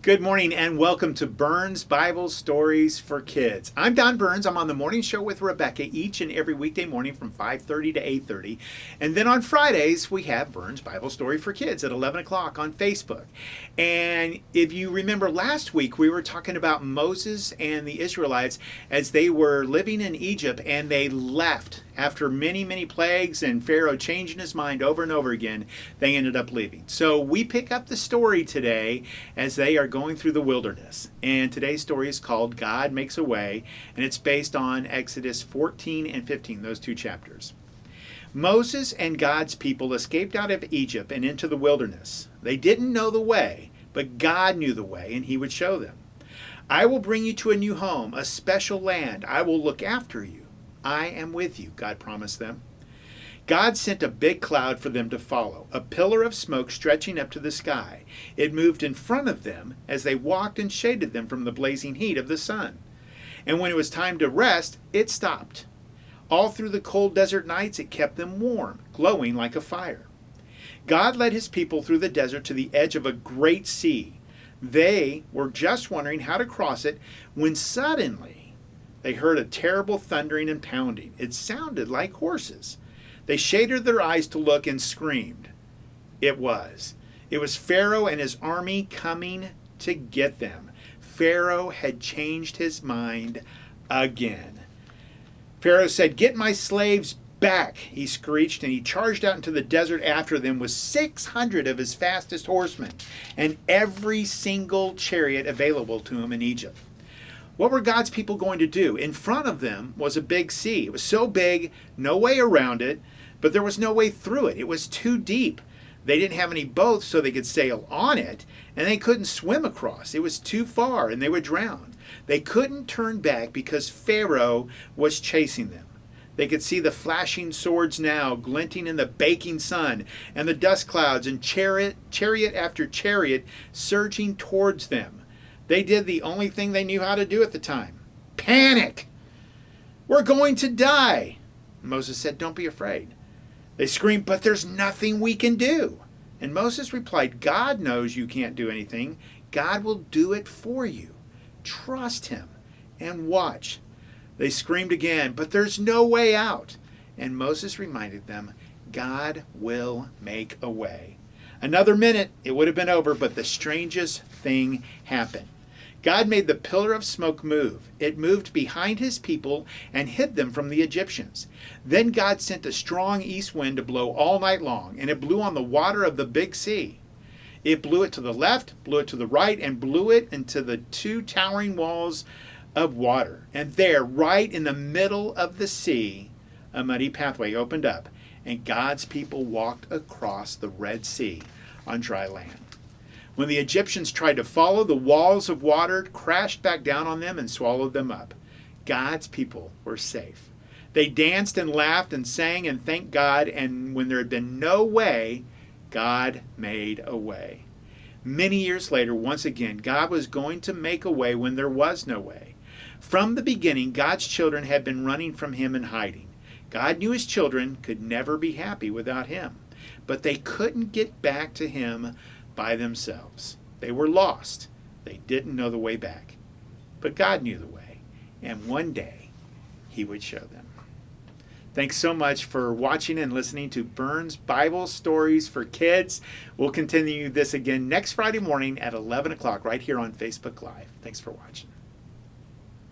Good morning and welcome to Burns Bible Stories for Kids. I'm Don Burns. I'm on the morning show with Rebecca each and every weekday morning from 5:30 to 8:30. And then on Fridays, we have Burns Bible Story for Kids at 11 o'clock on Facebook. And if you remember last week, we were talking about Moses and the Israelites as they were living in Egypt and they left. After many, many plagues and Pharaoh changing his mind over and over again, they ended up leaving. So we pick up the story today as they are going through the wilderness. And today's story is called God Makes a Way, and it's based on Exodus 14 and 15, those two chapters. Moses and God's people escaped out of Egypt and into the wilderness. They didn't know the way, but God knew the way, and he would show them. I will bring you to a new home, a special land. I will look after you. I am with you, God promised them. God sent a big cloud for them to follow, a pillar of smoke stretching up to the sky. It moved in front of them as they walked and shaded them from the blazing heat of the sun. And when it was time to rest, it stopped. All through the cold desert nights, it kept them warm, glowing like a fire. God led his people through the desert to the edge of a great sea. They were just wondering how to cross it when suddenly they heard a terrible thundering and pounding. It sounded like horses. They shaded their eyes to look and screamed. It was Pharaoh and his army coming to get them. Pharaoh had changed his mind again. Pharaoh said, "Get my slaves back," he screeched, and he charged out into the desert after them with 600 of his fastest horsemen and every single chariot available to him in Egypt. What were God's people going to do? In front of them was a big sea. It was so big, no way around it, but there was no way through it. It was too deep. They didn't have any boats so they could sail on it, and they couldn't swim across. It was too far, and they would drown. They couldn't turn back because Pharaoh was chasing them. They could see the flashing swords now, glinting in the baking sun, and the dust clouds, and chariot after chariot surging towards them. They did the only thing they knew how to do at the time. Panic! We're going to die! Moses said, "Don't be afraid." They screamed, "But there's nothing we can do." And Moses replied, "God knows you can't do anything. God will do it for you. Trust him and watch." They screamed again, "But there's no way out." And Moses reminded them, God will make a way. Another minute, it would have been over, but the strangest thing happened. God made the pillar of smoke move. It moved behind his people and hid them from the Egyptians. Then God sent a strong east wind to blow all night long, and it blew on the water of the big sea. It blew it to the left, blew it to the right, and blew it into the two towering walls of water. And there, right in the middle of the sea, a muddy pathway opened up, and God's people walked across the Red Sea on dry land. When the Egyptians tried to follow, the walls of water crashed back down on them and swallowed them up. God's people were safe. They danced and laughed and sang and thanked God, and when there had been no way, God made a way. Many years later, once again, God was going to make a way when there was no way. From the beginning, God's children had been running from him and hiding. God knew his children could never be happy without him, but they couldn't get back to him by themselves. They were lost. They didn't know the way back. But God knew the way, and one day he would show them. Thanks so much for watching and listening to Burns Bible Stories for Kids. We'll continue this again next Friday morning at 11 o'clock right here on Facebook Live. Thanks for watching.